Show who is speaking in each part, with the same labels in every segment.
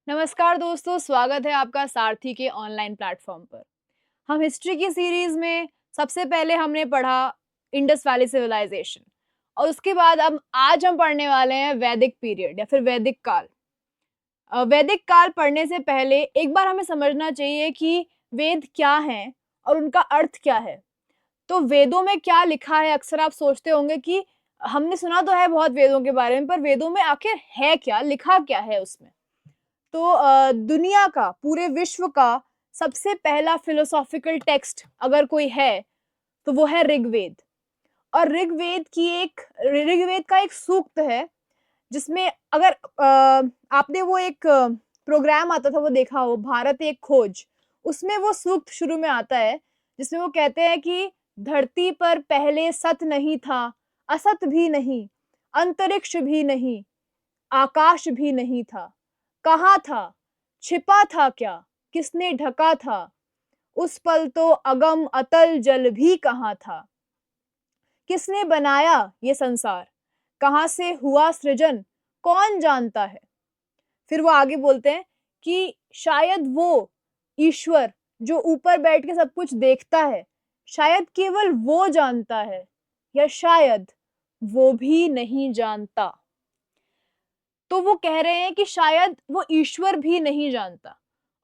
Speaker 1: नमस्कार दोस्तों, स्वागत है आपका सारथी के ऑनलाइन प्लेटफॉर्म पर। हम हिस्ट्री की सीरीज में सबसे पहले हमने पढ़ा इंडस वैली सिविलाइजेशन और उसके बाद अब आज हम पढ़ने वाले हैं वैदिक पीरियड या फिर वैदिक काल। वैदिक काल पढ़ने से पहले एक बार हमें समझना चाहिए कि वेद क्या हैं और उनका अर्थ क्या है। तो वेदों में क्या लिखा है, अक्सर आप सोचते होंगे कि हमने सुना तो है बहुत वेदों के बारे में, पर वेदों में आखिर है क्या, लिखा क्या है उसमें। तो दुनिया का, पूरे विश्व का सबसे पहला फिलोसॉफिकल टेक्स्ट अगर कोई है तो वो है ऋग्वेद। और ऋग्वेद का एक सूक्त है जिसमें अगर आपने वो एक प्रोग्राम आता था वो देखा हो, भारत एक खोज, उसमें वो सूक्त शुरू में आता है जिसमें वो कहते हैं कि धरती पर पहले सत नहीं था, असत भी नहीं, अंतरिक्ष भी नहीं, आकाश भी नहीं था, कहाँ था, छिपा था क्या, किसने ढका था, उस पल तो अगम अतल जल भी कहाँ था, किसने बनाया ये संसार, कहाँ से हुआ सृजन, कौन जानता है। फिर वो आगे बोलते हैं कि शायद वो ईश्वर जो ऊपर बैठ के सब कुछ देखता है, शायद केवल वो जानता है, या शायद वो भी नहीं जानता। तो वो कह रहे हैं कि शायद वो ईश्वर भी नहीं जानता।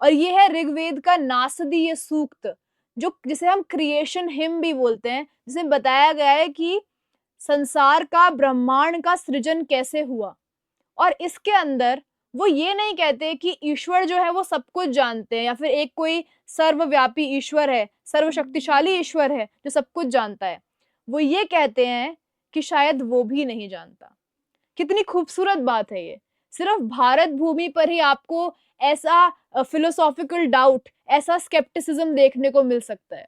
Speaker 1: और ये है ऋग्वेद का नासदीय सूक्त, जो जिसे हम क्रिएशन हिम भी बोलते हैं, जिसमें बताया गया है कि संसार का, ब्रह्मांड का सृजन कैसे हुआ। और इसके अंदर वो ये नहीं कहते कि ईश्वर जो है वो सब कुछ जानते हैं या फिर एक कोई सर्वव्यापी ईश्वर है, सर्वशक्तिशाली ईश्वर है जो सब कुछ जानता है। वो ये कहते हैं कि शायद वो भी नहीं जानता। कितनी खूबसूरत बात है ये। सिर्फ भारत भूमि पर ही आपको ऐसा फिलोसॉफिकल डाउट, ऐसा स्केप्टिसिज्म देखने को मिल सकता है।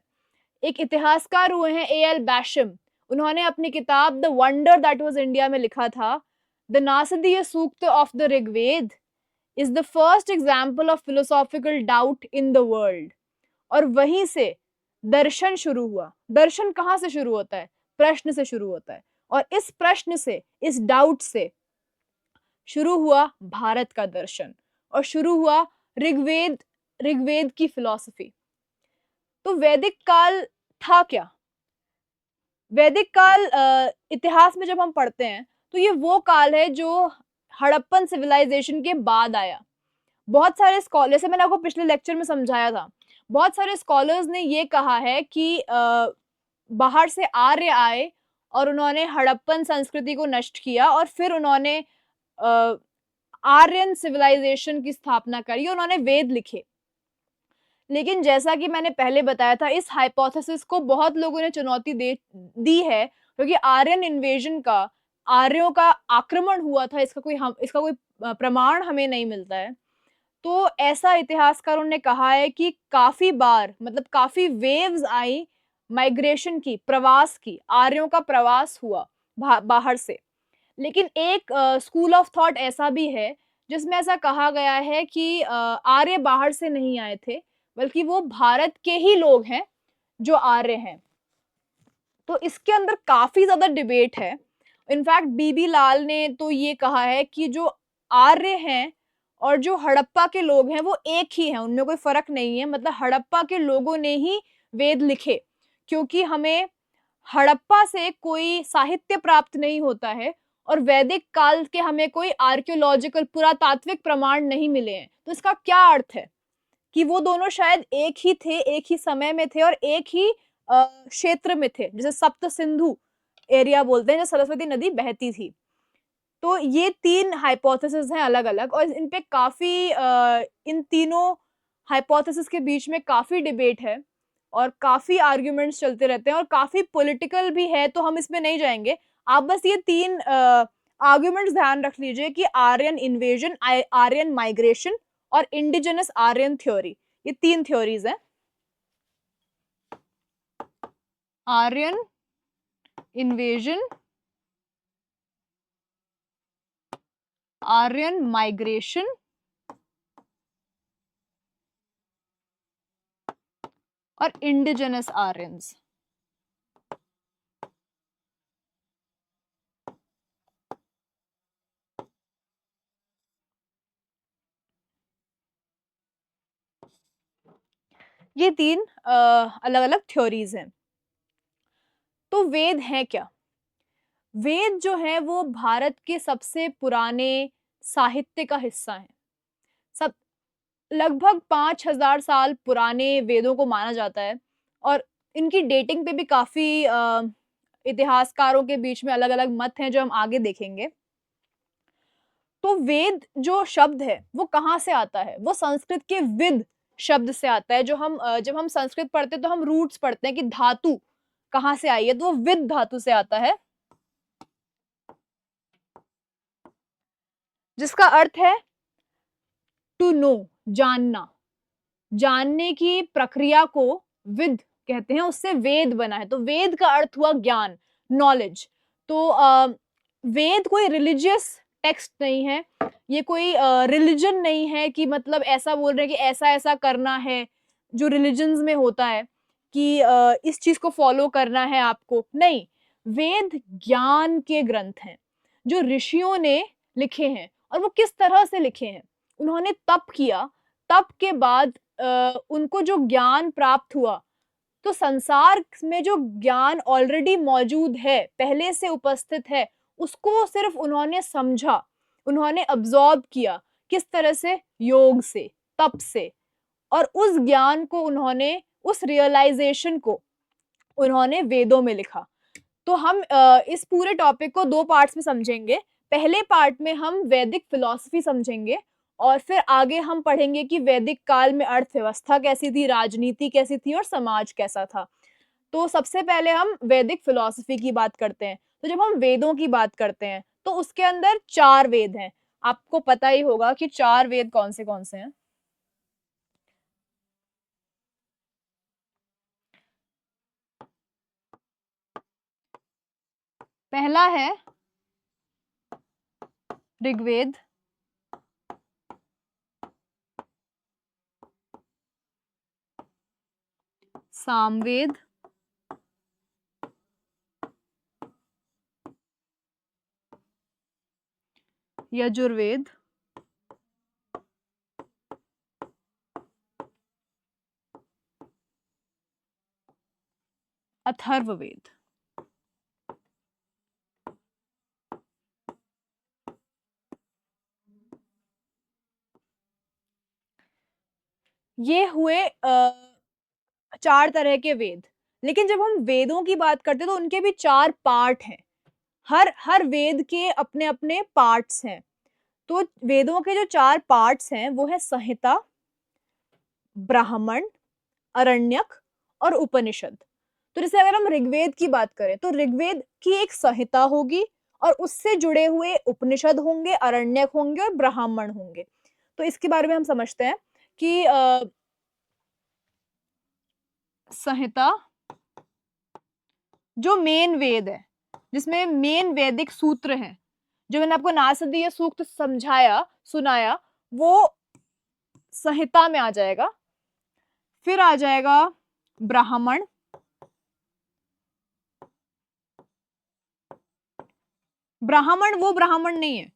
Speaker 1: एक इतिहासकार हुए हैं ए एल बैशम, उन्होंने अपनी किताब the wonder that was India में लिखा था, the Nasadiya Sukta of the Rigveda is the first example of philosophical doubt in the world. और वहीं से दर्शन शुरू हुआ। दर्शन कहाँ से शुरू होता है? प्रश्न से शुरू होता है। और इस प्रश्न से, इस डाउट से शुरू हुआ भारत का दर्शन और शुरू हुआ ऋग्वेद, ऋग्वेद की फिलॉसफी। तो वैदिक काल था क्या? वैदिक काल इतिहास में जब हम पढ़ते हैं तो ये वो काल है जो हड़प्पन सिविलाइजेशन के बाद आया। बहुत सारे स्कॉलर, जैसे मैंने आपको पिछले लेक्चर में समझाया था, बहुत सारे स्कॉलर्स ने ये कहा है कि बाहर से आर्य आए और उन्होंने हड़प्पन संस्कृति को नष्ट किया और फिर उन्होंने अ, आर्यन सिविलाइजेशन की स्थापना करी, उन्होंने वेद लिखे। लेकिन जैसा कि मैंने पहले बताया था, इस हाइपोथेसिस को बहुत लोगों ने चुनौती दे दी है, क्योंकि आर्यन इन्वेजन का, आर्यों का आक्रमण हुआ था, इसका कोई प्रमाण हमें नहीं मिलता है। तो ऐसा इतिहासकारों ने कहा है कि काफी बार, मतलब काफी वेव्स आई माइग्रेशन की, प्रवास की, आर्यों का प्रवास हुआ बाहर से। लेकिन एक स्कूल ऑफ थॉट ऐसा भी है जिसमें ऐसा कहा गया है कि आर्य बाहर से नहीं आए थे, बल्कि वो भारत के ही लोग हैं जो आर्य हैं। तो इसके अंदर काफी ज्यादा डिबेट है। इनफैक्ट बीबी लाल ने तो ये कहा है कि जो आर्य हैं और जो हड़प्पा के लोग हैं वो एक ही हैं, उनमें कोई फर्क नहीं है। मतलब हड़प्पा के लोगों ने ही वेद लिखे, क्योंकि हमें हड़प्पा से कोई साहित्य प्राप्त नहीं होता है और वैदिक काल के हमें कोई आर्कियोलॉजिकल, पुरातात्विक प्रमाण नहीं मिले हैं। तो इसका क्या अर्थ है कि वो दोनों शायद एक ही थे, एक ही समय में थे और एक ही क्षेत्र में थे, जैसे सप्त सिंधु एरिया बोलते हैं, जो सरस्वती नदी बहती थी। तो ये तीन हाइपोथेसिस हैं अलग अलग, और इन पे काफी इन तीनों हाइपोथेसिस के बीच में काफी डिबेट है और काफी आर्ग्यूमेंट्स चलते रहते हैं और काफी पॉलिटिकल भी है, तो हम इसमें नहीं जाएंगे। आप बस ये तीन आर्ग्यूमेंट्स ध्यान रख लीजिए कि आर्यन इन्वेजन, आर्यन माइग्रेशन और इंडिजिनस आर्यन थ्योरी, ये तीन थ्योरीज हैं। आर्यन इन्वेजन, आर्यन माइग्रेशन और इंडिजिनस आर्यंस। ये 3 अलग-अलग थ्योरीज हैं। तो वेद हैं क्या? वेद जो है वो भारत के सबसे पुराने साहित्य का हिस्सा हैं। सब लगभग 5000 साल पुराने वेदों को माना जाता है और इनकी डेटिंग पे भी काफ़ी इतिहासकारों के बीच में अलग-अलग मत हैं जो हम आगे देखेंगे। तो वेद जो शब्द है वो कहाँ से आता है? वो संस्कृत के विद शब्द से आता है। जो हम जब हम संस्कृत पढ़ते हैं तो हम रूट्स पढ़ते हैं कि धातु कहाँ से आई है, तो वो विद धातु से आता है, जिसका अर्थ है टू नो, जानना। जानने की प्रक्रिया को विद कहते हैं, उससे वेद बना है। तो वेद का अर्थ हुआ ज्ञान, नॉलेज। तो वेद कोई रिलीजियस टेक्स्ट नहीं है, ये कोई रिलीजन नहीं है कि मतलब ऐसा बोल रहे हैं कि ऐसा-ऐसा करना है, जो रिलिजन्स में होता है कि इस चीज़ को फॉलो करना है आपको। नहीं, वेद ज्ञान के ग्रंथ हैं, जो ऋषियों ने लिखे हैं और वो किस तरह से लिखे हैं। उन्होंने तप किया, तप के बाद उनको जो ज्ञान प्राप्त हुआ, तो संसार में जो ज्ञान ऑलरेडी मौजूद है, पहले से उपस्थित है, उसको सिर्फ उन्होंने समझा, उन्होंने अब्ज़ॉर्ब किया। किस तरह से? योग से, तप से, और उस ज्ञान को उन्होंने, उस रियलाइज़ेशन को उन्होंने वेदों में लिखा। तो हम इस पूरे टॉपिक को 2 पार्ट्स में समझेंगे। पहले पार्ट में हम वैदिक फिलॉसफी समझेंगे और फिर आगे हम पढ़ेंगे कि वैदिक काल में अर्थव्यवस्था कैसी थी, राजनीति कैसी थी और समाज कैसा था। तो सबसे पहले हम वैदिक फिलॉसफी की बात करते हैं। तो जब हम वेदों की बात करते हैं, तो उसके अंदर 4 वेद हैं। आपको पता ही होगा कि 4 वेद कौन से हैं। पहला है ऋग्वेद, सामवेद, यजुर्वेद, अथर्ववेद। ये हुए 4 तरह के वेद। लेकिन जब हम वेदों की बात करते हैं तो उनके भी 4 पार्ट हैं। हर हर वेद के अपने-अपने पार्ट्स हैं। तो वेदों के जो 4 पार्ट्स हैं वो है संहिता, ब्राह्मण, अरण्यक और उपनिषद। तो जैसे अगर हम ऋग्वेद की बात करें तो ऋग्वेद की एक संहिता होगी और उससे जुड़े हुए उपनिषद होंगे, अरण्यक होंगे और ब्राह्मण होंगे। तो इसके बारे में हम समझते हैं कि संहिता जो मेन वेद है, जिसमें मेन वैदिक सूत्र हैं, जो मैंने आपको नासदीय सूक्त समझाया, सुनाया, वो संहिता में आ जाएगा। फिर आ जाएगा ब्राह्मण, ब्राह्मण वो ब्राह्मण नहीं है।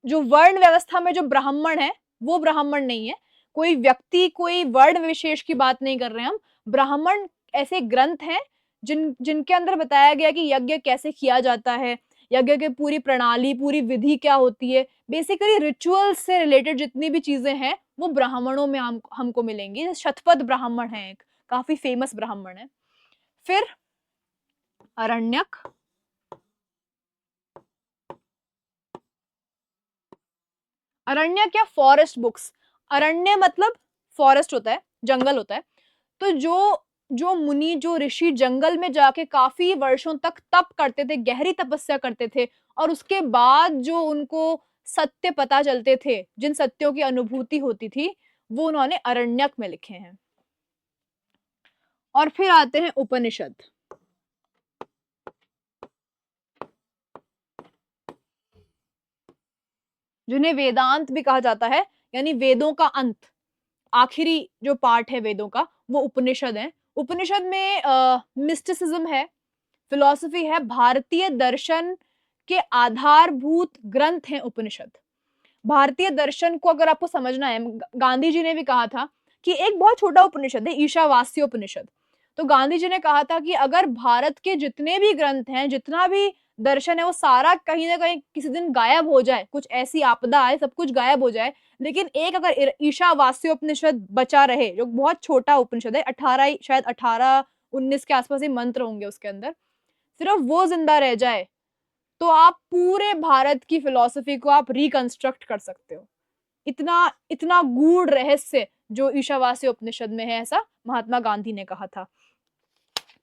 Speaker 1: जो वर्ण व्यवस्था में जो ब्राह्मण है, वो ब्राह्मण नहीं है। कोई व्यक्ति, कोई वर्ण विशेष की बात नहीं कर रहे हैं हम। ब्राह्मण ऐसे ग्रंथ हैं जिनके अंदर बताया गया कि यज्ञ कैसे किया जाता है, यज्ञ की पूरी प्रणाली, पूरी विधि क्या होती है। बेसिकली रिचुअल्स से रिलेटेड जितनी भी चीज़ें हैं, वो ब्राह्मणों में हमको मिलेंगी। शतपथ ब्राह्मण है एक, काफ़ी फेमस ब्राह्मण है। फिर अरण्यक, अरण्यक या फॉरेस्ट बुक्स। अरण्य मतलब फॉरेस्ट होता है, जंगल होता है। तो जो जो मुनि, जो ऋषि जंगल में जाके काफ़ी वर्षों तक तप करते थे, गहरी तपस्या करते थे और उसके बाद जो उनको सत्य पता चलते थे, जिन सत्यों की अनुभूति होती थी, वो उन्होंने अरण्यक में लिखे हैं। और फिर आते हैं उपनिषद। जिन्हें वेदांत भी कहा जाता है, यानी वेदों का अंत। आखिरी जो पार्ट है वेदों का, वो उपनिषद है। उपनिषद में मिस्टिसिज्म है, फिलॉसफी है, भारतीय दर्शन के आधारभूत ग्रंथ हैं उपनिषद। भारतीय दर्शन को अगर आपको समझना है, गांधी जी ने भी कहा था कि एक बहुत छोटा उपनिषद है ईशावास्य उपनिषद। तो गांधी जी ने कहा था कि अगर भारत के जितने भी ग्रंथ हैं, जितना भी दर्शन है, वो सारा कहीं ना कहीं किसी दिन गायब हो जाए, कुछ ऐसी आपदा आए, सब कुछ गायब हो जाए, लेकिन एक अगर ईशावास्योपनिषद बचा रहे, जो बहुत छोटा उपनिषद है, 18 शायद 18-19 के आसपास ही मंत्र होंगे उसके अंदर, सिर्फ वो जिंदा रह जाए, तो आप पूरे भारत की फिलॉसफी को आप रिकंस्ट्रक्ट कर सकते हो। इतना इतना गूढ़ रहस्य जो ईशावास्य उपनिषद में है, ऐसा महात्मा गांधी ने कहा था।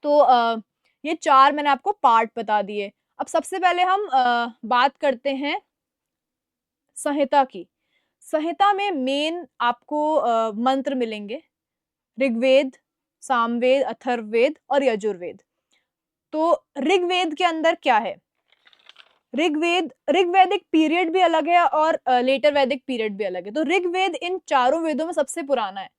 Speaker 1: तो ये 4 मैंने आपको पार्ट बता दिए। अब सबसे पहले हम बात करते हैं संहिता की। संहिता में मेन आपको मंत्र मिलेंगे, ऋग्वेद, सामवेद, अथर्ववेद और यजुर्वेद। तो ऋग्वेद के अंदर क्या है? ऋग्वैदिक पीरियड भी अलग है और लेटर वैदिक पीरियड भी अलग है। तो ऋग्वेद इन चारों वेदों में सबसे पुराना है।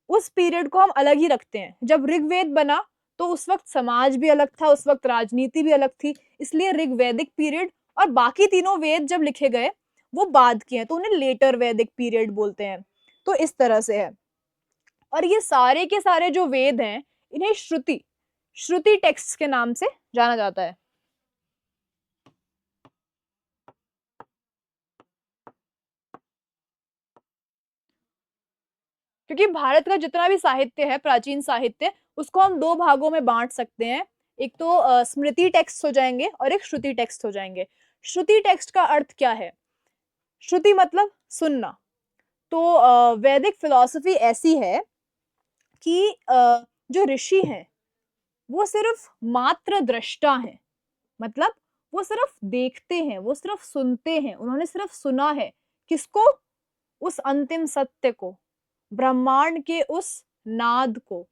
Speaker 1: उस पीरियड को हम अलग ही रखते हैं। जब ऋग्वेद बना तो उस वक्त समाज भी अलग था, उस वक्त राजनीति भी अलग थी, इसलिए ऋग्वैदिक पीरियड, और बाकी तीनों वेद जब लिखे गए वो बाद के हैं, तो उन्हें लेटर वैदिक पीरियड बोलते हैं। तो इस तरह से है। और ये सारे के सारे जो वेद हैं, इन्हें श्रुति श्रुति टेक्स्ट के नाम से जाना जाता है। क्योंकि भारत का जितना भी साहित्य है, प्राचीन साहित्य, उसको हम 2 भागों में बांट सकते हैं। एक तो स्मृति टेक्स्ट हो जाएंगे और एक श्रुति टेक्स्ट हो जाएंगे। श्रुति टेक्स्ट का अर्थ क्या है? श्रुति मतलब सुनना। तो वैदिक फिलॉसफी ऐसी है कि जो ऋषि हैं वो सिर्फ मात्र दृष्टा हैं, मतलब वो सिर्फ देखते हैं, वो सिर्फ सुनते हैं, उन्होंने सिर्फ सुना है। किसको? उस अंतिम सत्य को, ब्रह्मांड के उस नाद को,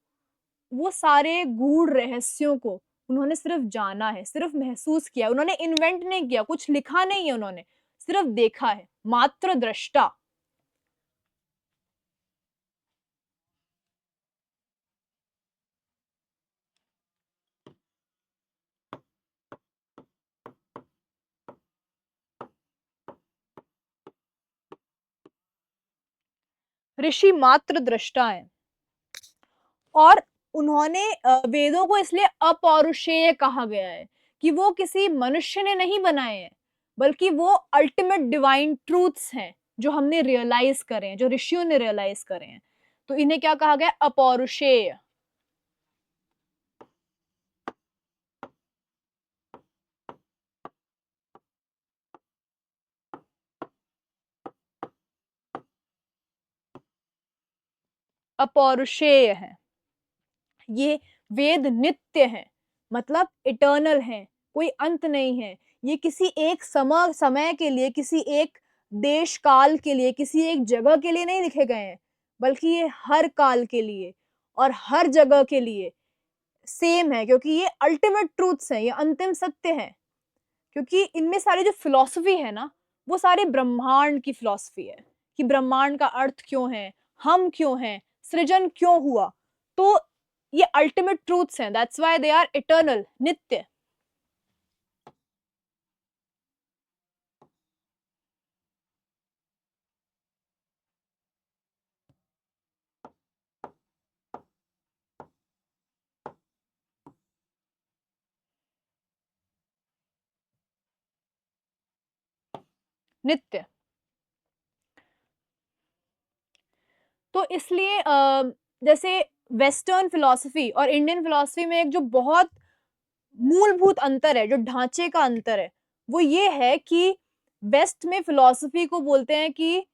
Speaker 1: वो सारे गूढ़ रहस्यों को उन्होंने सिर्फ जाना है, सिर्फ महसूस किया। उन्होंने इन्वेंट नहीं किया, कुछ लिखा नहीं है, उन्होंने सिर्फ देखा है, मात्र दृष्टा। ऋषि मात्र दृष्टा है। और उन्होंने वेदों को इसलिए अपौरुषेय कहा गया है कि वो किसी मनुष्य ने नहीं बनाए हैं, बल्कि वो अल्टीमेट डिवाइन ट्रूथ्स हैं जो हमने रियलाइज करे हैं, जो ऋषियों ने रियलाइज करे हैं। तो इन्हें क्या कहा गया? अपौरुषेय। अपौरुषेय है। ये वेद नित्य हैं, मतलब इटर्नल हैं, कोई अंत नहीं है। ये किसी एक समय के लिए, किसी एक देश काल के लिए, किसी एक जगह के लिए नहीं लिखे गए हैं, बल्कि ये हर काल के लिए और हर जगह के लिए सेम है, क्योंकि ये अल्टीमेट ट्रूथ्स हैं, ये अंतिम सत्य है। क्योंकि इनमें सारी जो फिलॉसफी है ना, वो सारी ब्रह्मांड की फिलॉसफी है कि ब्रह्मांड का अर्थ क्यों है, हम क्यों हैं, सृजन क्यों हुआ। तो ये अल्टीमेट ट्रूथ्स हैं, that's why they are eternal, नित्य। नित्य। तो इसलिए जैसे वेस्टर्न फिलॉसफी और इंडियन फिलॉसफी में एक जो बहुत मूलभूत अंतर है, जो ढांचे का अंतर है, वो ये है कि वेस्ट में फिलॉसफी को बोलते हैं कि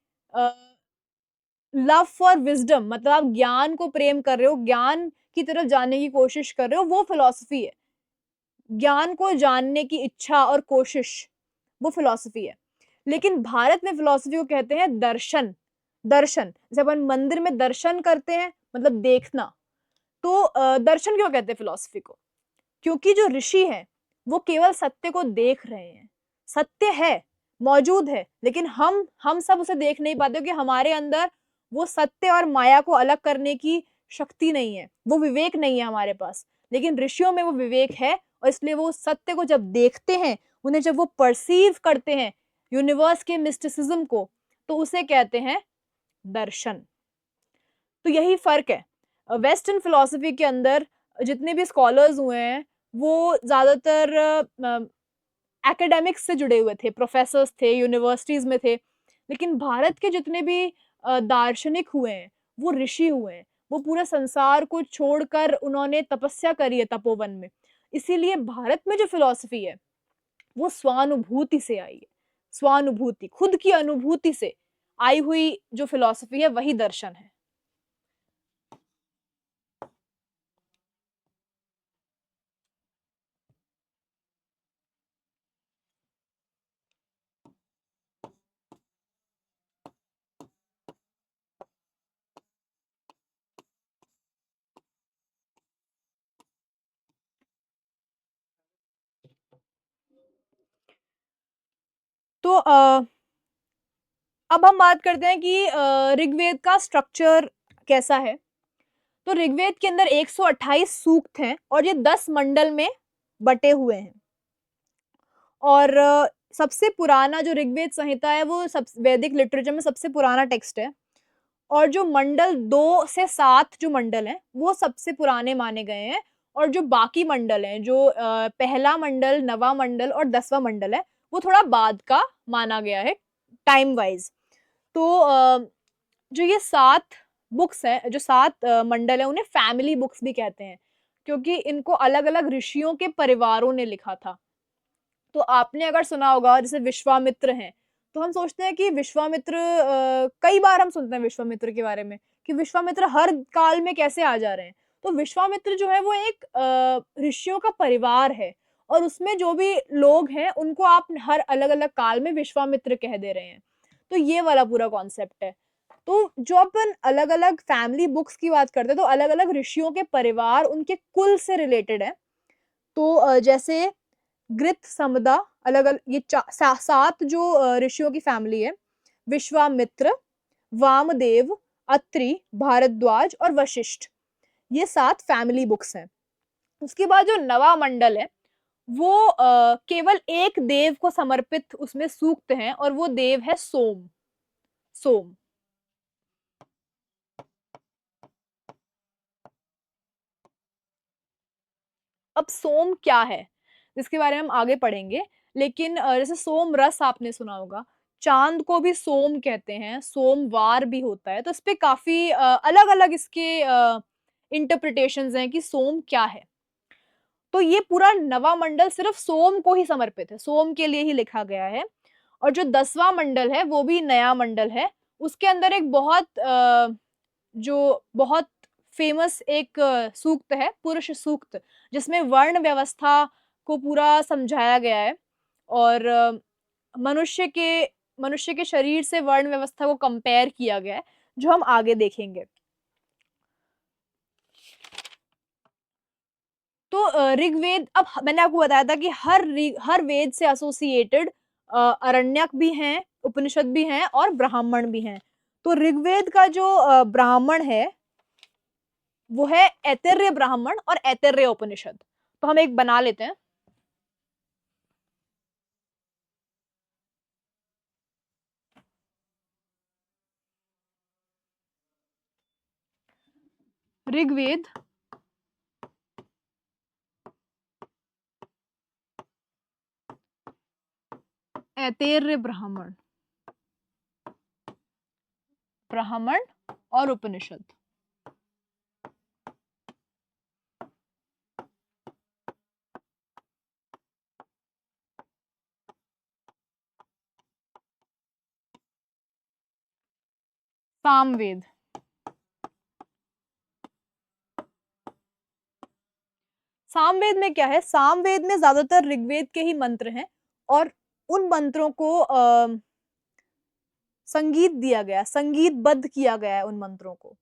Speaker 1: लव फॉर विजडम, मतलब आप ज्ञान को प्रेम कर रहे हो, ज्ञान की तरफ जाने की कोशिश कर रहे हो, वो फिलॉसफी है। ज्ञान को जानने की इच्छा और कोशिश, वो फिलॉसफी है। लेकिन भारत में फिलॉसफी को कहते हैं दर्शन। दर्शन, जब हम मंदिर में दर्शन करते हैं, मतलब देखना। तो दर्शन क्यों कहते हैं फिलॉसफी को? क्योंकि जो ऋषि हैं वो केवल सत्य को देख रहे हैं। सत्य है, मौजूद है, लेकिन हम सब उसे देख नहीं पाते, क्योंकि हमारे अंदर वो सत्य और माया को अलग करने की शक्ति नहीं है, वो विवेक नहीं है हमारे पास। लेकिन ऋषियों में वो विवेक है, और इसलिए वो सत्य को जब देखते हैं, उन्हें जब वो परसीव करते हैं, यूनिवर्स के मिस्टिसिज्म को, तो उसे कहते हैं दर्शन। तो यही फ़र्क है। वेस्टर्न फिलॉसफी के अंदर जितने भी स्कॉलर्स हुए हैं, वो ज़्यादातर एकेडमिक्स से जुड़े हुए थे, प्रोफ़ेसर्स थे, यूनिवर्सिटीज़ में थे। लेकिन भारत के जितने भी दार्शनिक हुए हैं, वो ऋषि हुए हैं। वो पूरे संसार को छोड़कर उन्होंने तपस्या करी है तपोवन में। इसीलिए भारत में जो फिलॉसफी है, वो स्वानुभूति से आई है। स्वानुभूति, खुद की अनुभूति से आई हुई जो फिलॉसफी है, वही दर्शन है। तो अब हम बात करते हैं कि ऋग्वेद का स्ट्रक्चर कैसा है। तो ऋग्वेद के अंदर 128 सूक्त हैं और ये 10 मंडल में बटे हुए हैं। और सबसे पुराना जो ऋग्वेद संहिता है, वो सब वैदिक लिटरेचर में सबसे पुराना टेक्स्ट है। और जो मंडल 2 से 7 जो मंडल हैं, वो सबसे पुराने माने गए हैं। और जो बाकी मंडल हैं, जो पहला मंडल, नवां मंडल और 10वां मंडल है, वो थोड़ा बाद का माना गया है टाइम वाइज़। तो जो ये 7 बुक्स हैं, जो 7 मंडल हैं, उन्हें फैमिली बुक्स भी कहते हैं, क्योंकि इनको अलग-अलग ऋषियों के परिवारों ने लिखा था। तो आपने अगर सुना होगा जैसे विश्वामित्र हैं, तो हम सोचते हैं कि विश्वामित्र कई बार हम सुनते हैं विश्वामित्र के बारे में कि विश्वामित्र हर काल में कैसे आ जा रहे हैं। तो विश्वामित्र जो है वो एक ऋषियों का परिवार है और उसमें जो भी लोग हैं उनको आप हर अलग-अलग काल में विश्वामित्र कह दे रहे हैं। तो ये वाला पूरा कॉन्सेप्ट है। तो जो अपन अलग-अलग फैमिली बुक्स की बात करते हैं, तो अलग-अलग ऋषियों के परिवार उनके कुल से रिलेटेड है। तो जैसे गृत समदा अलग-अलग ये 7 जो ऋषियों की फैमिली है, विश्वामित्र, वामदेव, अत्रि, भारद्वाज और वशिष्ठ, ये 7 फैमिली बुक्स हैं। उसके बाद जो नवा मंडल है, वो केवल एक देव को समर्पित उसमें सूक्त हैं और वो देव है सोम। सोम। अब सोम क्या है? इसके बारे में हम आगे पढ़ेंगे। लेकिन जैसे सोम रस आपने सुना होगा, चाँद को भी सोम कहते हैं, सोमवार भी होता है, तो इसपे काफ़ी अलग-अलग इसके इंटरप्रिटेशंस हैं कि सोम क्या है? तो ये पूरा नवा मंडल सिर्फ़ सोम को ही समर्पित है, सोम के लिए ही लिखा गया है। और जो 10वां मंडल है, वो भी नया मंडल है। उसके अंदर एक बहुत जो बहुत फ़ेमस एक सूक्त है, पुरुष सूक्त, जिसमें वर्ण व्यवस्था को पूरा समझाया गया है और मनुष्य के मनुष्य के शरीर से वर्ण व्यवस्था को कंपेयर किया गया है, जो हम आगे देखेंगे। तो ऋग्वेद, अब मैंने आपको बताया था कि हर वेद से एसोसिएटेड अरण्यक भी हैं, उपनिषद भी हैं और ब्राह्मण भी हैं। तो ऋग्वेद का जो ब्राह्मण है, वो है ऐतरेय ब्राह्मण और ऐतरेय उपनिषद। तो हम एक बना लेते हैं। ऋग्वेद, ऐतरेय ब्राह्मण, ब्राह्मण और उपनिषद। सामवेद। सामवेद में क्या है? सामवेद में ज्यादातर ऋग्वेद के ही मंत्र हैं और उन मंत्रों को संगीत दिया गया, संगीतबद्ध किया गया है उन मंत्रों को।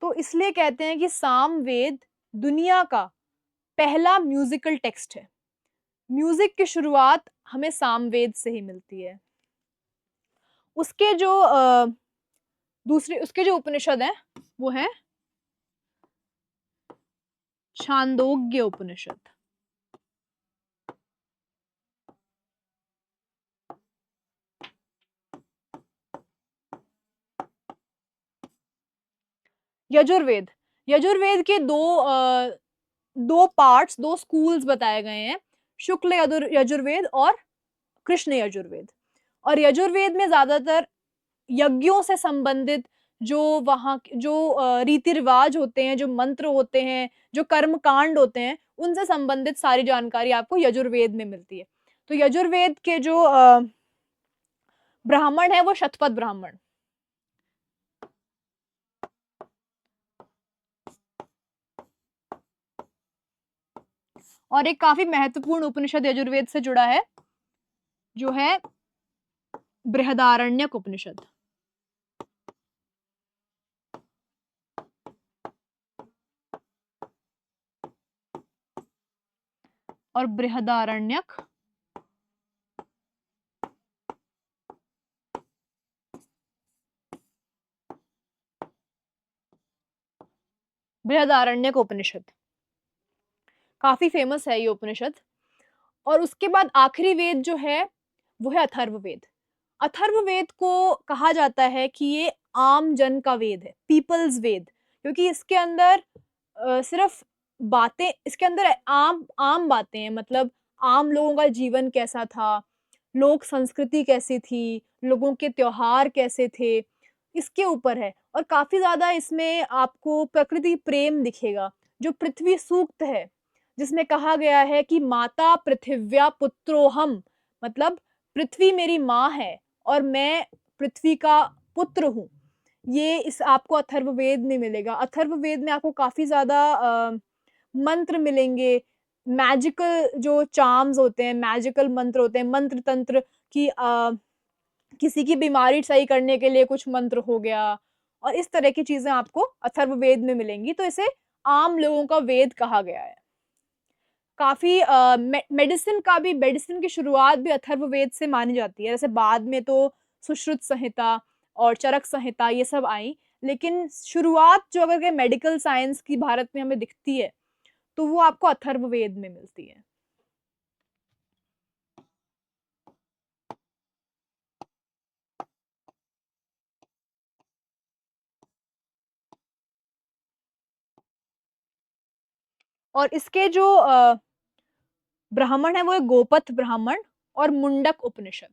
Speaker 1: तो इसलिए कहते हैं कि सामवेद दुनिया का पहला म्यूजिकल टेक्स्ट है। म्यूजिक की शुरुआत हमें सामवेद से ही मिलती है। उसके जो दूसरे उसके जो उपनिषद हैं, वो हैं छांदोग्य उपनिषद। यजुर्वेद, यजुर्वेद के दो पार्ट्स, दो स्कूल्स बताए गए हैं, शुक्ल यजुर्वेद और कृष्ण यजुर्वेद। और यजुर्वेद में ज्यादातर यज्ञों से संबंधित जो वहाँ जो रीति रिवाज होते हैं, जो मंत्र होते हैं, जो कर्म कांड होते हैं, उनसे संबंधित सारी जानकारी आपको यजुर्वेद में मिलती है। तो यजुर्वेद के जो ब्राह्मण है वो शतपथ ब्राह्मण। और एक काफी महत्वपूर्ण उपनिषद यजुर्वेद से जुड़ा है, जो है बृहदारण्यक उपनिषद। और बृहदारण्यक बृहदारण्यक उपनिषद काफी फेमस है ये उपनिषद। और उसके बाद आखिरी वेद जो है वो है अथर्ववेद। अथर्ववेद को कहा जाता है कि ये आम जन का वेद है, पीपल्स वेद, क्योंकि इसके अंदर सिर्फ बातें, इसके अंदर आम आम बातें हैं, मतलब आम लोगों का जीवन कैसा था, लोक संस्कृति कैसी थी, लोगों के त्योहार कैसे थे, इसके ऊपर है। और काफी ज्यादा इसमें आपको प्रकृति प्रेम दिखेगा। जो पृथ्वी सूक्त है, जिसमें कहा गया है कि माता पृथिव्या पुत्रोहम, मतलब पृथ्वी मेरी माँ है और मैं पृथ्वी का पुत्र हूँ, ये इस आपको अथर्ववेद में मिलेगा। अथर्ववेद में आपको काफी ज्यादा मंत्र मिलेंगे, मैजिकल जो चार्म्स होते हैं, मैजिकल मंत्र होते हैं, मंत्र तंत्र की किसी की बीमारी सही करने के लिए कुछ मंत्र हो गया, और इस तरह की चीजें आपको अथर्ववेद में मिलेंगी। तो इसे आम लोगों का वेद कहा गया है। काफी मेडिसिन का भी, मेडिसिन की शुरुआत भी अथर्ववेद से मानी जाती है। जैसे बाद में तो सुश्रुत संहिता और चरक संहिता ये सब आई, लेकिन शुरुआत जो अगर मेडिकल साइंस की भारत में हमें दिखती है तो वो आपको अथर्ववेद में मिलती है। और इसके जो ब्राह्मण है वो है गोपथ ब्राह्मण और मुंडक उपनिषद।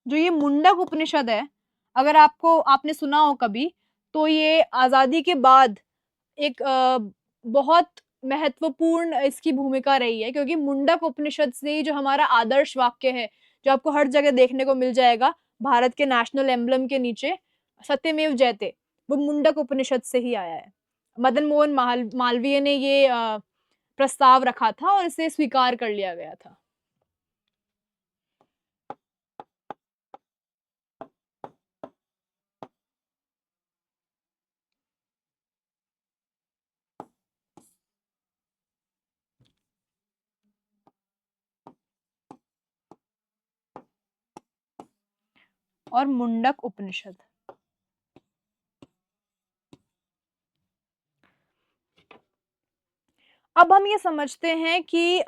Speaker 1: जो ये मुंडक उपनिषद है, अगर आपने सुना हो कभी, तो ये आजादी के बाद एक बहुत महत्वपूर्ण इसकी भूमिका रही है, क्योंकि मुंडक उपनिषद से ही जो हमारा आदर्श वाक्य है, जो आपको हर जगह देखने को मिल जाएगा भारत के नेशनल एम्बलम के नीचे, सत्यमेव जयते, वो मुंडक उपनिषद से ही आया है। मदन मोहन मालवीय ने ये प्रस्ताव रखा था और इसे स्वीकार कर लिया गया था। और मुंडक उपनिषद, अब हम ये समझते हैं कि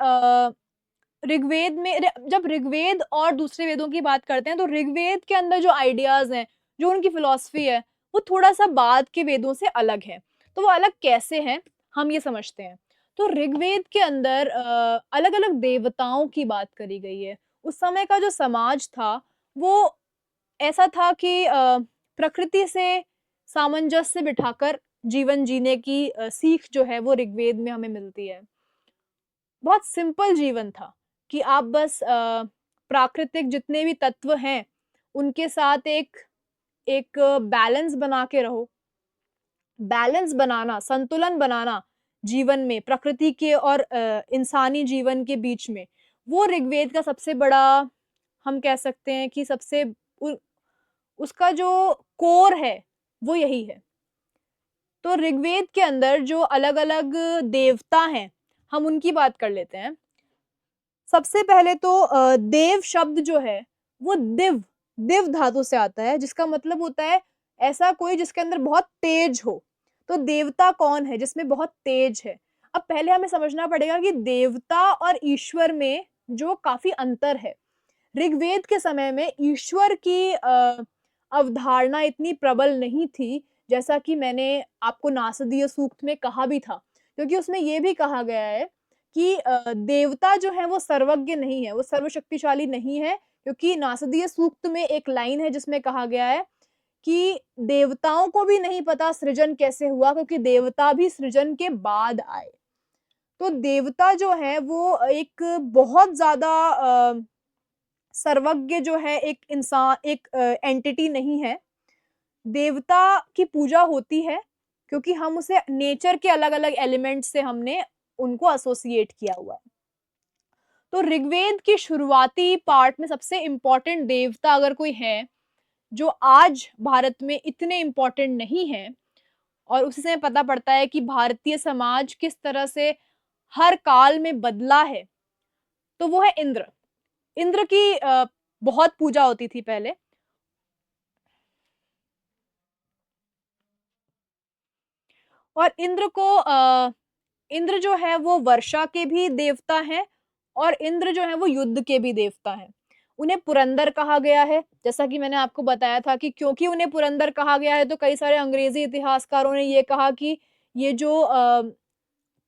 Speaker 1: ऋग्वेद में, जब ऋग्वेद और दूसरे वेदों की बात करते हैं तो ऋग्वेद के अंदर जो आइडियाज हैं, जो उनकी फिलॉसफी है, वो थोड़ा सा बाद के वेदों से अलग है। तो वो अलग कैसे हैं, हम ये समझते हैं। तो ऋग्वेद के अंदर अलग अलग देवताओं की बात करी गई है। उस समय का जो समाज था वो ऐसा था कि प्रकृति से सामंजस्य बिठाकर जीवन जीने की सीख जो है वो ऋग्वेद में हमें मिलती है। बहुत सिंपल जीवन था कि आप बस प्राकृतिक जितने भी तत्व हैं उनके साथ एक एक बैलेंस बना के रहो। बैलेंस बनाना, संतुलन बनाना जीवन में प्रकृति के और इंसानी जीवन के बीच में, वो ऋग्वेद का सबसे बड़ा, हम कह सकते हैं कि सबसे उसका जो कोर है वो यही है। तो ऋग्वेद के अंदर जो अलग अलग देवता हैं, हम उनकी बात कर लेते हैं। सबसे पहले तो देव शब्द जो है वो दिव दिव धातु से आता है, जिसका मतलब होता है ऐसा कोई जिसके अंदर बहुत तेज हो। तो देवता कौन है जिसमें बहुत तेज है? अब पहले हमें समझना पड़ेगा कि देवता और ईश्वर में जो काफी अंतर है। ऋग्वेद के समय में ईश्वर की अवधारणा इतनी प्रबल नहीं थी, जैसा कि मैंने आपको नासदीय सूक्त में कहा भी था। क्योंकि उसमें ये भी कहा गया है कि देवता जो है वो सर्वज्ञ नहीं है, वो सर्वशक्तिशाली नहीं है, क्योंकि नासदीय सूक्त में एक लाइन है जिसमें कहा गया है कि देवताओं को भी नहीं पता सृजन कैसे हुआ, क्योंकि देवता भी सृजन के बाद आए। तो देवता जो है वो एक बहुत ज़्यादा सर्वज्ञ जो है एक इंसान, एक एंटिटी नहीं है। देवता की पूजा होती है क्योंकि हम उसे नेचर के अलग-अलग एलिमेंट से हमने उनको एसोसिएट किया हुआ है। तो ऋग्वेद की शुरुआती पार्ट में सबसे इम्पोर्टेंट देवता अगर कोई है, जो आज भारत में इतने इम्पोर्टेंट नहीं हैं, और उसी से हमें पता पड़ता है कि भारतीय समाज किस तरह से हर काल में बदला है, तो वो है इंद्र। इंद्र की बहुत पूजा होती थी पहले। और इंद्र जो है वो वर्षा के भी देवता हैं, और इंद्र जो है वो युद्ध के भी देवता हैं। उन्हें पुरंदर कहा गया है, जैसा कि मैंने आपको बताया था कि क्योंकि उन्हें पुरंदर कहा गया है, तो कई सारे अंग्रेजी इतिहासकारों ने ये कहा कि ये जो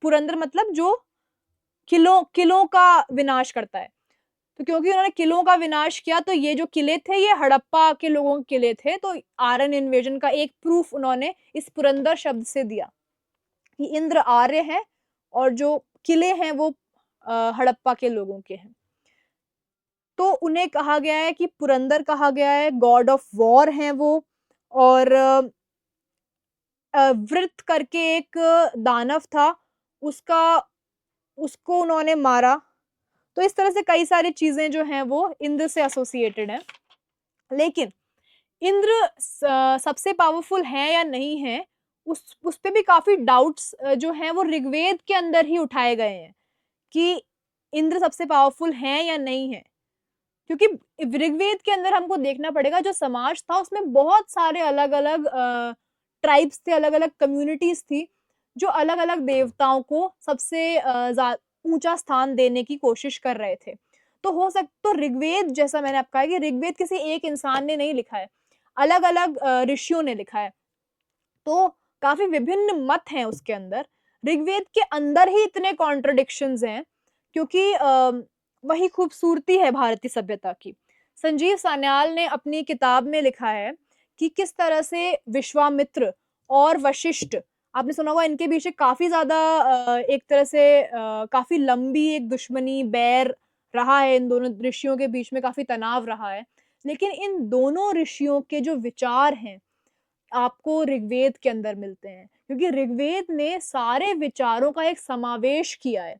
Speaker 1: पुरंदर मतलब जो किलों किलों का विनाश करता है। तो क्योंकि उन्होंने किलों का विनाश किया, तो ये जो किले थे ये हड़प्पा के लोगों के किले थे, तो आर्यन इन्वेजन का एक प्रूफ उन्होंने इस पुरंदर शब्द से दिया कि इंद्र आर्य हैं और जो किले हैं वो हड़प्पा के लोगों के हैं। तो उन्हें कहा गया है कि पुरंदर कहा गया है, गॉड ऑफ वॉर हैं वो। और वृत्त करके एक दानव था, उसका उसको उन्होंने मारा। तो इस तरह से कई सारी चीजें जो हैं वो इंद्र से एसोसिएटेड हैं। लेकिन इंद्र सबसे पावरफुल है या नहीं है, उस पे भी काफी डाउट्स जो हैं वो ऋग्वेद के अंदर ही उठाए गए हैं कि इंद्र सबसे पावरफुल हैं या नहीं है। क्योंकि ऋग्वेद के अंदर हमको देखना पड़ेगा, जो समाज था उसमें बहुत सारे अलग-अलग ट्राइब्स थे, अलग-अलग कम्युनिटीज़ थी, जो अलग-अलग देवताओं को सबसे ऊँचा स्थान देने की कोशिश कर रहे थे। तो ऋग्वेद, जैसा मैंने आपको कहा कि ऋग्वेद किसी एक इंसान ने नहीं लिखा है, अलग-अलग ऋषियों ने लिखा है। तो काफ़ी विभिन्न मत हैं उसके अंदर। ऋग्वेद के अंदर ही इतने कॉन्ट्रडिक्शंस हैं, क्योंकि वही खूबसूरती है भारतीय सभ्यता की। संजीव सान्याल ने अपनी किताब में लिखा है कि किस तरह से विश्वामित्र और वशिष्ठ, आपने सुना होगा इनके बीच एक काफ़ी ज़्यादा एक तरह से काफ़ी लंबी एक दुश्मनी, बैर रहा है, इन दोनों ऋषियों के बीच में काफ़ी तनाव रहा है। लेकिन इन दोनों ऋषियों के जो विचार हैं, आपको ऋग्वेद के अंदर मिलते हैं, क्योंकि ऋग्वेद ने सारे विचारों का एक समावेश किया है।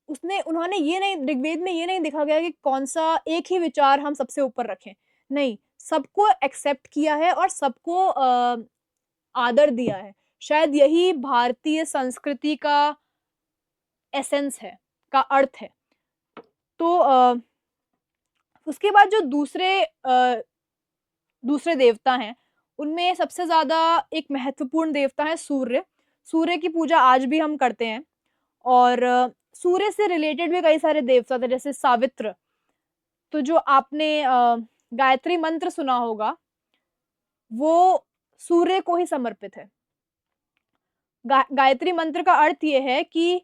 Speaker 1: उसने उन्होंने ये नहीं, ऋग्वेद में ये नहीं देखा गया कि कौन-सा एक ही विचार हम सबसे ऊपर रखें। नहीं, सबको एक्सेप्ट किया है और सबको आदर दिया है। शायद यही भारतीय संस्कृति का एसेंस है, का अर्थ है। तो उसके बाद जो दूसरे देवता हैं, उनमें सबसे ज़्यादा एक महत्वपूर्ण देवता है सूर्य। सूर्य की पूजा आज भी हम करते हैं, और सूर्य से रिलेटेड भी कई सारे देवता थे, जैसे सावित्र। तो जो आपने गायत्री मंत्र सुना होगा, वो सूर्य को ही समर्पित है। गायत्री मंत्र का अर्थ ये है कि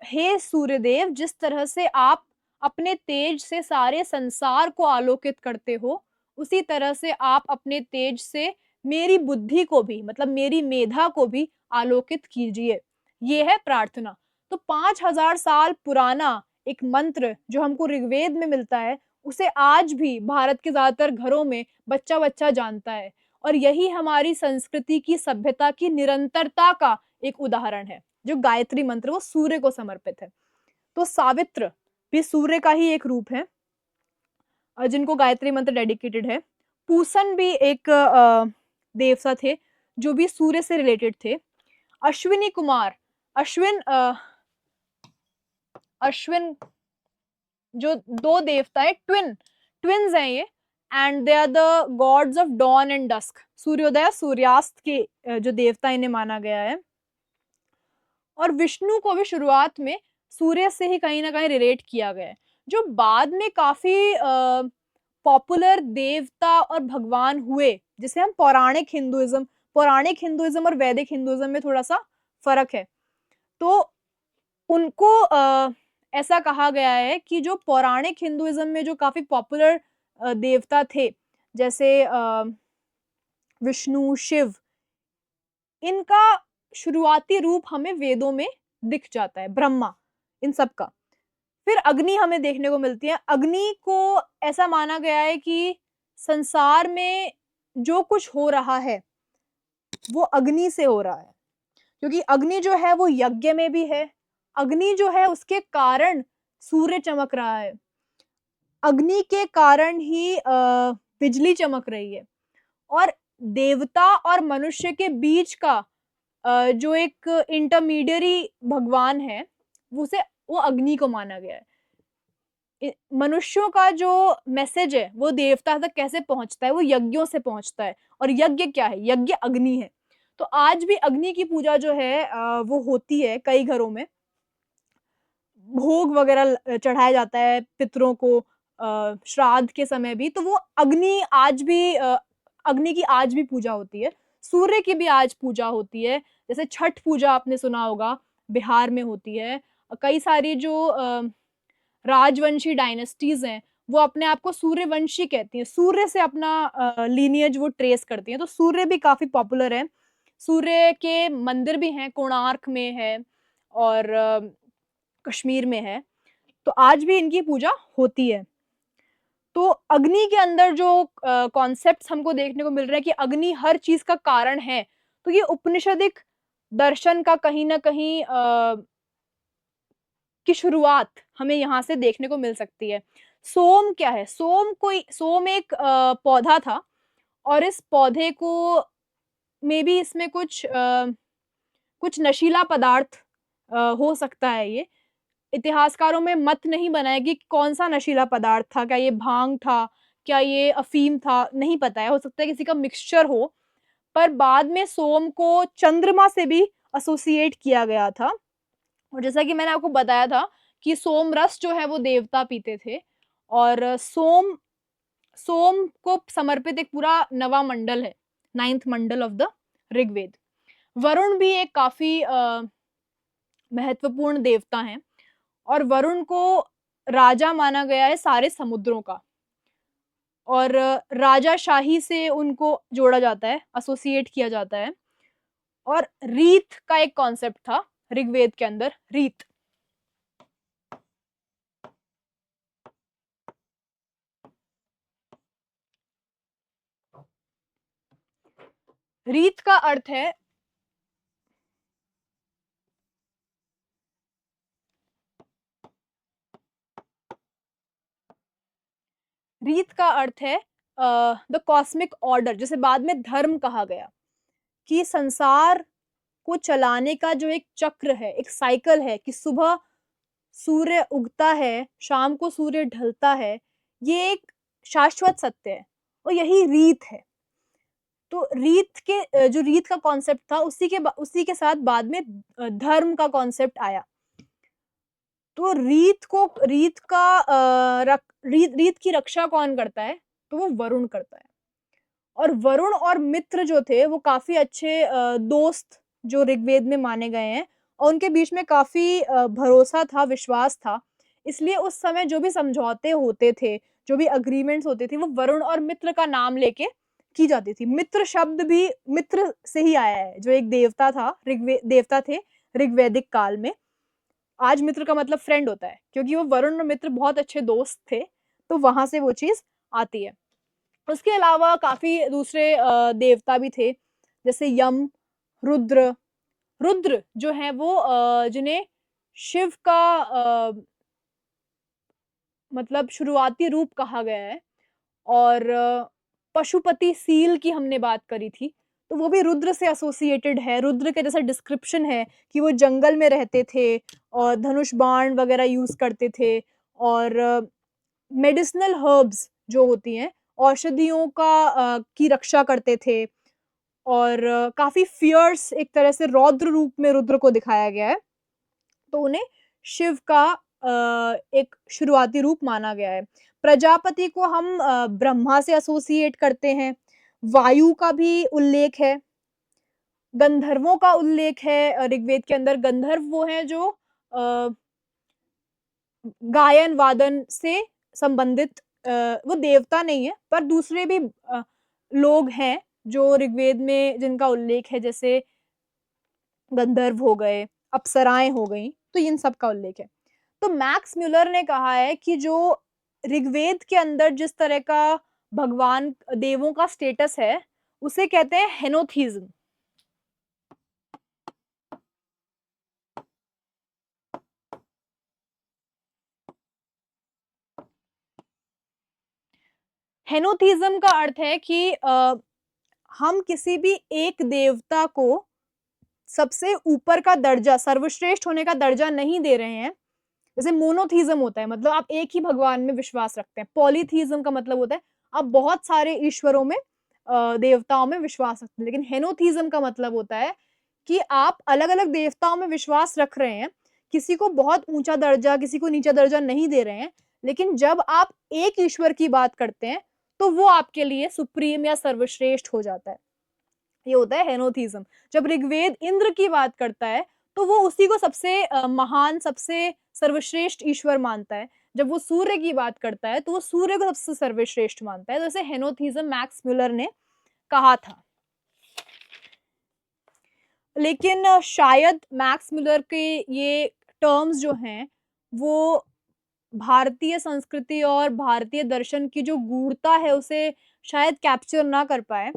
Speaker 1: हे सूर्यदेव, जिस तरह से आप अपने तेज से सारे संसार को आलोकित करते हो, उसी तरह से आप अपने तेज से मेरी बुद्धि को भी, मतलब मेरी मेधा को भी आलोकित कीजिए। ये है प्रार्थना। तो 5000 साल पुराना एक मंत्र जो हमको ऋग्वेद में मिलता है, उसे आज भी भारत के ज़्यादातर घरों में बच्चा-बच्चा जानता है, और यही हमारी संस्कृति की, सभ्यता की निरंतरता का एक उदाहरण है। जो गायत्री मंत्र वो सूर्य को समर्पित है। तो सावित्र भी सूर्य का ही एक रूप है, जिनको गायत्री मंत्र डेडिकेटेड है। पूसन भी एक देवता थे, जो भी सूर्य से रिलेटेड थे। अश्विनी कुमार, अश्विन अश्विन जो 2 देवता है, ट्विन्स हैं ये, and they are the gods of dawn and dusk. सूर्योदय, सूर्यास्त के जो देवता इन्हें माना गया है। और विष्णु को भी शुरुआत में सूर्य से ही कहीं न कहीं रिलेट किया गया है, जो बाद में काफ़ी पॉपुलर देवता और भगवान हुए, जिसे हम पौराणिक हिंदुइज्म और वैदिक हिंदुइज्म में थोड़ा सा फर्क है। तो उनको ऐसा कहा गया है कि जो पौराणिक हिंदुइज्म में जो काफी पॉपुलर देवता थे, जैसे विष्णु, शिव, इनका शुरुआती रूप हमें वेदों में दिख जाता है, ब्रह्मा, इन सब का। फिर अग्नि हमें देखने को मिलती है। अग्नि को ऐसा माना गया है कि संसार में जो कुछ हो रहा है वो अग्नि से हो रहा है, क्योंकि अग्नि जो है वो यज्ञ में भी है। अग्नि जो है उसके कारण सूर्य चमक रहा है, अग्नि के कारण ही बिजली चमक रही है। और देवता और मनुष्य के बीच का जो एक इंटरमीडियरी भगवान है, उसे वो अग्नि को माना गया है। मनुष्यों का जो मैसेज है वो देवता तक कैसे पहुंचता है, वो यज्ञों से पहुंचता है। और यज्ञ क्या है? यज्ञ अग्नि है। तो आज भी अग्नि की पूजा जो है वो होती है कई घरों में। भोग वगैरह चढ़ाया जाता है पितरों को, श्राद्ध के समय भी। तो वो अग्नि की आज भी पूजा होती है। सूर्य की भी आज पूजा होती है। जैसे छठ पूजा आपने सुना होगा, बिहार में होती है। कई सारी जो राजवंशी डायनेस्टीज हैं, वो अपने आप को सूर्यवंशी कहती हैं, सूर्य से अपना लीनियज वो ट्रेस करती हैं। तो सूर्य भी काफी पॉपुलर है। सूर्य के मंदिर भी हैं, कोणार्क में है और कश्मीर में है। तो आज भी इनकी पूजा होती है। तो अग्नि के अंदर जो कॉन्सेप्ट्स हमको देखने को मिल रहे हैं कि अग्नि हर चीज का कारण है, तो ये उपनिषदिक दर्शन का कहीं ना कहीं की शुरुआत हमें यहाँ से देखने को मिल सकती है। सोम क्या है? सोम एक पौधा था, और इस पौधे को मे बी इसमें कुछ नशीला पदार्थ हो सकता है। ये इतिहासकारों में मत नहीं बना है कि कौन सा नशीला पदार्थ था। क्या ये भांग था, क्या ये अफीम था, नहीं पता है। हो सकता है किसी का मिक्सचर हो। पर बाद में सोम को चंद्रमा से भी एसोसिएट किया गया था। और जैसा कि मैंने आपको बताया था कि सोम रस जो है वो देवता पीते थे। और सोम सोम को समर्पित एक पूरा नवा मंडल है, 9th mandal of the Rigveda. Varuna भी एक काफी महत्वपूर्ण देवता हैं, और वरुण को राजा माना गया है सारे समुद्रों का। और राजाशाही से उनको जोड़ा जाता है, एसोसिएट किया जाता है। और रीत का एक कॉन्सेप्ट था ऋग्वेद के अंदर, रीत। रीत का अर्थ है रीत का अर्थ है द कॉस्मिक ऑर्डर, जिसे बाद में धर्म कहा गया। कि संसार को चलाने का जो एक चक्र है, एक साइकिल है, कि सुबह सूर्य उगता है, शाम को सूर्य ढलता है, ये एक शाश्वत सत्य है और यही रीत है। तो जो रीत का कॉन्सेप्ट था, उसी के साथ बाद में धर्म का कॉन्सेप्ट आया। तो रीत की रक्षा कौन करता है? तो वो वरुण करता है। और वरुण और मित्र जो थे वो काफी अच्छे दोस्त जो ऋग्वेद में माने गए हैं, और उनके बीच में काफी भरोसा था, विश्वास था। इसलिए उस समय जो भी समझौते होते थे, जो भी अग्रीमेंट्स होते थे, वो वरुण और मित्र का नाम लेके की जाती थी। मित्र शब्द भी मित्र से ही आया है, जो एक देवता थे ऋग्वैदिक काल में। आज मित्र का मतलब फ्रेंड होता है, क्योंकि वो वरुण और मित्र बहुत अच्छे दोस्त थे, तो वहां से वो चीज आती है। उसके अलावा काफी दूसरे देवता भी थे, जैसे यम, रुद्र। रुद्र जो है वो जिन्हें शिव का मतलब शुरुआती रूप कहा गया है। और पशुपति सील की हमने बात करी थी, तो वो भी रुद्र से एसोसिएटेड है। रुद्र के जैसा डिस्क्रिप्शन है कि वो जंगल में रहते थे और धनुष बाण वगैरह यूज करते थे। और मेडिसिनल हर्ब्स जो होती हैं, औषधियों की रक्षा करते थे। और काफी फियर्स, एक तरह से रौद्र रूप में रुद्र को दिखाया गया है। तो उन्हें शिव का एक शुरुआती रूप माना गया है। प्रजापति को हम ब्रह्मा से एसोसिएट करते हैं। वायु का भी उल्लेख है। गंधर्वों का उल्लेख है ऋग्वेद के अंदर। गंधर्व वो हैं जो अ, गायन वादन से संबंधित, वो देवता नहीं है पर दूसरे भी लोग हैं जो ऋग्वेद में जिनका उल्लेख है, जैसे गंधर्व हो गए, अप्सराएं हो गई, तो इन सब का उल्लेख है। तो मैक्स म्यूलर ने कहा है कि जो ऋग्वेद के अंदर जिस तरह का भगवान देवों का स्टेटस है उसे कहते हैं हेनोथिज्म। हेनोथिज्म का अर्थ है कि हम किसी भी एक देवता को सबसे ऊपर का दर्जा, सर्वश्रेष्ठ होने का दर्जा नहीं दे रहे हैं। जैसे मोनोथीज्म होता है, मतलब आप एक ही भगवान में विश्वास रखते हैं। पॉलीथीज्म का मतलब होता है आप बहुत सारे ईश्वरों में, देवताओं में विश्वास रखते हैं। लेकिन हेनोथीज्म का मतलब होता है कि आप अलग-अलग देवताओं में विश्वास रख रहे हैं, किसी को बहुत ऊंचा दर्जा, किसी को नीचा दर्जा नहीं दे रहे हैं, लेकिन जब आप एक ईश्वर की बात करते हैं, तो वो आपके लिए सुप्रीम या सर्वश्रेष्ठ हो जाता है। ये होता है हेनोथिज्म। जब ऋग्वेद इंद्र की बात करता है, तो वो उसी को सबसे महान, सबसे सर्वश्रेष्ठ ईश्वर मानता है। जब वो सूर्य की बात करता है, तो वो सूर्य को सबसे सर्वश्रेष्ठ मानता है। तो ऐसे हेनोथिज्म मैक्स म्यूलर ने कहा था। लेकिन शायद मैक्स म्यूलर के ये टर्म्स जो हैं, वो भारतीय संस्कृति और भारतीय दर्शन की जो गूढ़ता है, उसे शायद कैप्चर ना कर पाए।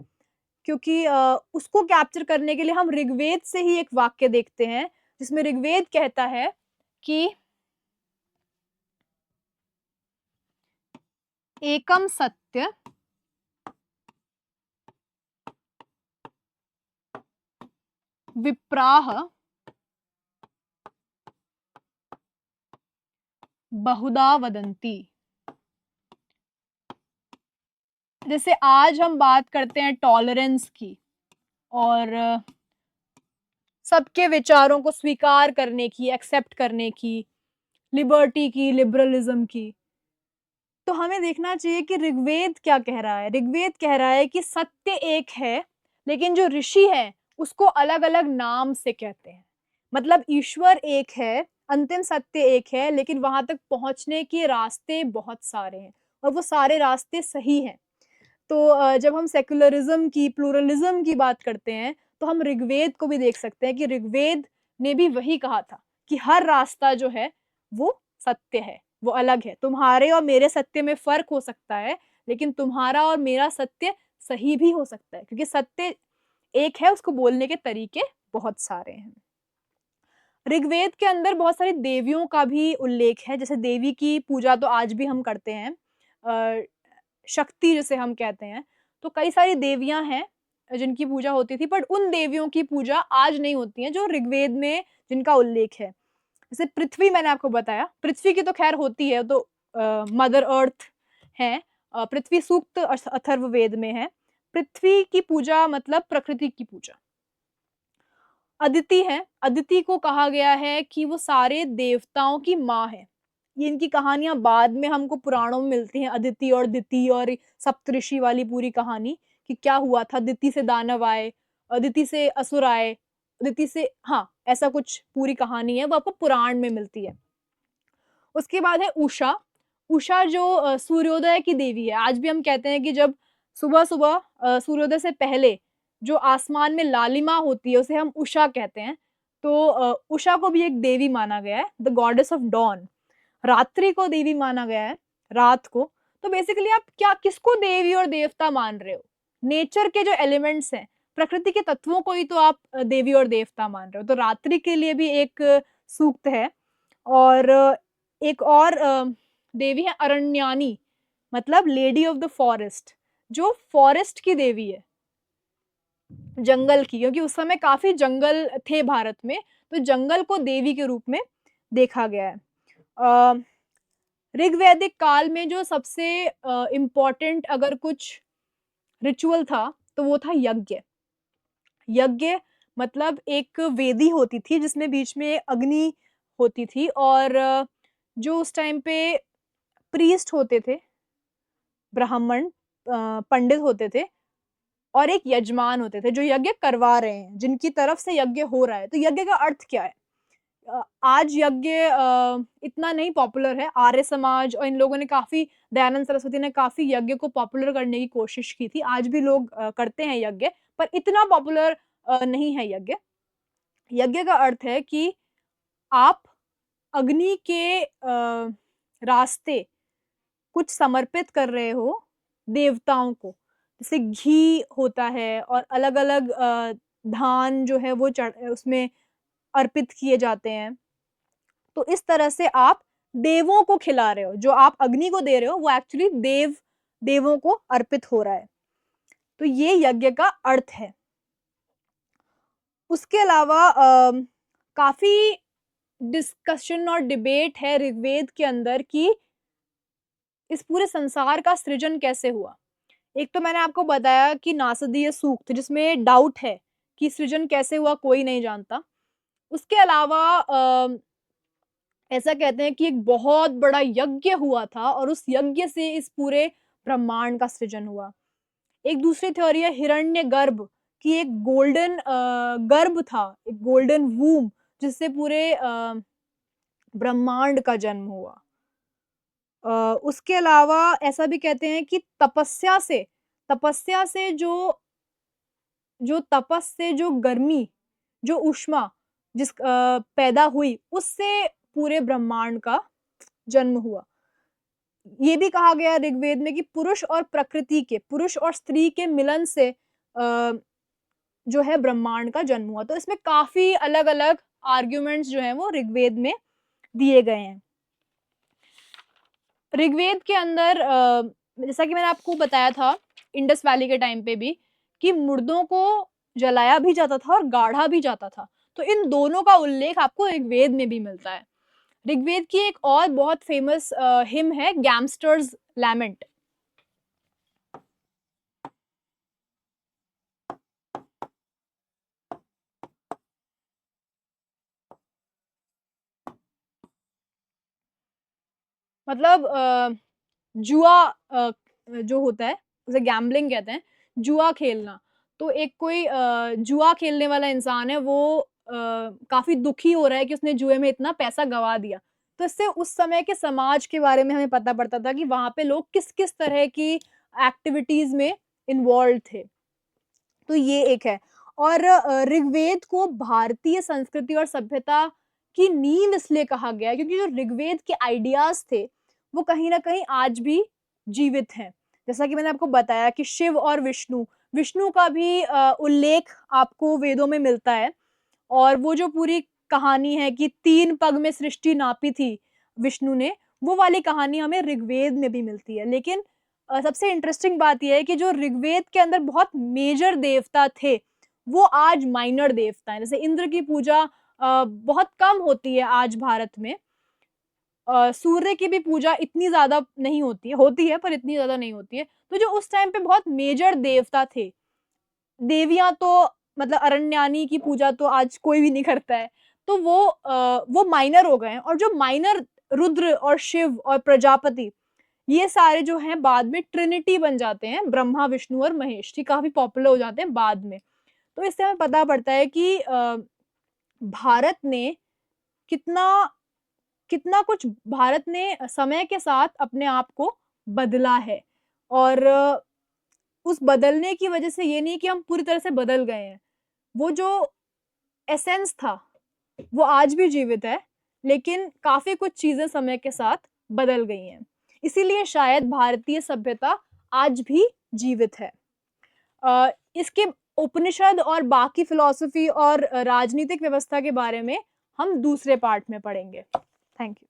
Speaker 1: क्योंकि उसको कैप्चर करने के लिए हम ऋग्वेद से ही एक वाक्य देखते हैं, जिसमें ऋग्वेद कहता है कि एकम सत्य विप्राह बहुधा वदंती। जैसे आज हम बात करते हैं टॉलरेंस की और सबके विचारों को स्वीकार करने की, एक्सेप्ट करने की, लिबर्टी की, लिबरलिज्म की, तो हमें देखना चाहिए कि ऋग्वेद क्या कह रहा है। ऋग्वेद कह रहा है कि सत्य एक है, लेकिन जो ऋषि है उसको अलग-अलग नाम से कहते हैं। मतलब ईश्वर एक है, अंतिम सत्य एक है, लेकिन वहां तक पहुंचने के रास्ते बहुत सारे हैं और वो सारे रास्ते सही हैं। तो जब हम सेक्युलरिज्म की, प्लूरलिज्म की बात करते हैं, तो हम ऋग्वेद को भी देख सकते हैं कि ऋग्वेद ने भी वही कहा था कि हर रास्ता जो है वो सत्य है, वो अलग है। तुम्हारे और मेरे सत्य में फ़र्क हो सकता है, लेकिन तुम्हारा और मेरा सत्य सही भी हो सकता है, क्योंकि सत्य एक है, उसको बोलने के तरीके बहुत सारे हैं। ऋग्वेद के अंदर बहुत सारी देवियों का भी उल्लेख है, जैसे देवी की पूजा तो आज भी हम करते हैं। अ, शक्ति जिसे हम कहते हैं, तो कई सारी देवियाँ हैं जिनकी पूजा होती थी, बट उन देवियों की पूजा आज नहीं होती है जो ऋग्वेद में जिनका उल्लेख है। जैसे पृथ्वी मैंने आपको बताया, पृथ्वी की तो खैर होती है, तो मदर अर्थ है। पृथ्वी सूक्त अथर्ववेद में है। पृथ्वी की पूजा मतलब प्रकृति की पूजा। अदिति है, अदिति को कहा गया है कि वो सारे देवताओं की माँ है। ये इनकी कहानियाँ बाद में हमको पुराणों में मिलती हैं, अदिति और दिति और सप्तऋषि वाली पूरी कहानी, कि क्या हुआ था, दिति से दानव आए, अदिति से असुर आए, अदिति से, हाँ, ऐसा कुछ पूरी कहानी है, वो आपको पुराण में मिलती है। उसके बाद है उषा। उषा जो सूर्योदय की देवी है। आज भी हम कहते हैं कि जब सुबह-सुबह सूर्योदय से पहले जो आसमान में लालिमा होती है, उसे हम उषा कहते हैं। तो उषा को भी एक देवी माना गया है, द गॉडेस ऑफ डॉन। रात्रि को देवी माना गया है, रात को। तो बेसिकली आप क्या किसको देवी और देवता मान रहे हो? नेचर के जो एलिमेंट्स हैं, प्रकृति के तत्वों को ही तो आप देवी और देवता मान रहे हो। तो रात्रि के लिए भी एक सूक्त है। और एक और देवी है अरण्यानी, मतलब लेडी ऑफ द फॉरेस्ट, जो फॉरेस्ट की देवी है, जंगल की, क्योंकि उस समय काफ़ी जंगल थे भारत में, तो जंगल को देवी के रूप में देखा गया है। अ, ऋग्वैदिक काल में जो सबसे इम्पोर्टेंट अगर कुछ रिचुअल था, तो वो था यज्ञ। यज्ञ मतलब एक वेदी होती थी जिसमें बीच में अग्नि होती थी, और जो उस टाइम पे प्रीस्ट होते थे, ब्राह्मण पंडित होते थे और एक यजमान होते थे जो यज्ञ करवा रहे हैं, जिनकी तरफ से यज्ञ हो रहा है। तो यज्ञ का अर्थ क्या है? आज यज्ञ इतना नहीं पॉपुलर है। आर्य समाज और इन लोगों ने काफ़ी, दयानंद सरस्वती ने काफ़ी यज्ञ को पॉपुलर करने की कोशिश की थी। आज भी लोग करते हैं यज्ञ, पर इतना पॉपुलर नहीं है यज्ञ। यज्ञ का अर्थ है कि आप अग्नि के रास्ते कुछ समर्पित कर रहे हो देवताओं को। जैसे घी होता है और अलग-अलग धान जो है वो उसमें अर्पित किए जाते हैं। तो इस तरह से आप देवों को खिला रहे हो, जो आप अग्नि को दे रहे हो वो एक्चुअली देवों को अर्पित हो रहा है। तो ये यज्ञ का अर्थ है। उसके अलावा काफ़ी डिस्कशन और डिबेट है ऋग्वेद के अंदर कि इस पूरे संसार का सृजन कैसे हुआ। एक तो मैंने आपको बताया कि नासदीय सूक्त, जिसमें डाउट है कि सृजन कैसे हुआ कोई नहीं जानता। उसके अलावा ऐसा कहते हैं कि एक बहुत बड़ा यज्ञ हुआ था और उस यज्ञ से इस पूरे ब्रह्मांड का सृजन हुआ। एक दूसरी थ्योरी है हिरण्यगर्भ, कि एक गोल्डन गर्भ था, एक गोल्डन वूम, जिससे पूरे ब्रह्मांड का जन्म हुआ। उसके अलावा ऐसा भी कहते हैं कि तपस्या से जो तपस से जो गर्मी, जो ऊष्मा पैदा हुई, उससे पूरे ब्रह्मांड का जन्म हुआ। ये भी कहा गया ऋग्वेद में कि पुरुष और स्त्री के मिलन से जो है ब्रह्मांड का जन्म हुआ। तो इसमें काफ़ी अलग-अलग आर्ग्यूमेंट्स जो हैं वो ऋग्वेद में दिए गए हैं। ऋग्वेद के अंदर जैसा कि मैंने आपको बताया था इंडस वैली के टाइम पे भी, कि मुर्दों को जलाया भी जाता था और गाढ़ा भी जाता था। तो इन दोनों का उल्लेख आपको ऋग्वेद में भी मिलता है। ऋग्वेद की एक और बहुत फेमस हिम है गैमस्टर्स लैमेंट। मतलब जुआ जो होता है उसे गैम्बलिंग कहते हैं, जुआ खेलना। तो एक कोई जुआ खेलने वाला इंसान है, वो काफ़ी दुखी हो रहा है कि उसने जुए में इतना पैसा गँवा दिया। तो इससे उस समय के समाज के बारे में हमें पता पड़ता था कि वहाँ पे लोग किस-किस तरह की एक्टिविटीज़ में इन्वॉल्व्ड थे। तो ये एक है। और ऋग्वेद को भारतीय संस्कृति और सभ्यता की नींव इसलिए कहा गया है क्योंकि जो ऋग्वेद के आइडियाज़ थे, वो कहीं न कहीं आज भी जीवित हैं। जैसा कि मैंने आपको बताया कि शिव और विष्णु का भी उल्लेख आपको वेदों में मिलता है। और वो जो पूरी कहानी है कि 3 पग में सृष्टि नापी थी विष्णु ने, वो वाली कहानी हमें ऋग्वेद में भी मिलती है। लेकिन सबसे इंटरेस्टिंग बात ये है कि जो ऋग्वेद के अंदर बहुत मेजर देवता थे, वो आज माइनर देवता हैं। जैसे इंद्र की पूजा बहुत कम होती है आज भारत में। सूर्य की भी पूजा इतनी ज़्यादा नहीं होती है पर इतनी ज़्यादा नहीं होती है। तो जो उस टाइम पे बहुत मेजर देवता थे, देवियाँ तो मतलब अरण्यानी की पूजा तो आज कोई भी नहीं करता है। तो वो माइनर हो गए हैं और जो माइनर रुद्र और शिव और प्रजापति, ये सारे जो हैं बाद में ट्रिनिटी बन जाते हैं, ब्रह्मा, विष्णु और महेश। ये काफ़ी पॉपुलर हो जाते हैं बाद में। तो इससे हमें पता पड़ता है कि भारत ने कितना कितना कुछ भारत ने समय के साथ अपने आप को बदला है। और उस बदलने की वजह से ये नहीं कि हम पूरी तरह से बदल गए हैं। वो जो एसेंस था, वो आज भी जीवित है, लेकिन काफ़ी कुछ चीज़ें समय के साथ बदल गई हैं। इसीलिए शायद भारतीय सभ्यता आज भी जीवित है। इसके उपनिषद और बाकी फ़िलॉसफ़ी और राजनीतिक व्यवस्था के बारे में हम दूसरे पार्ट में पढ़ेंगे। Thank you.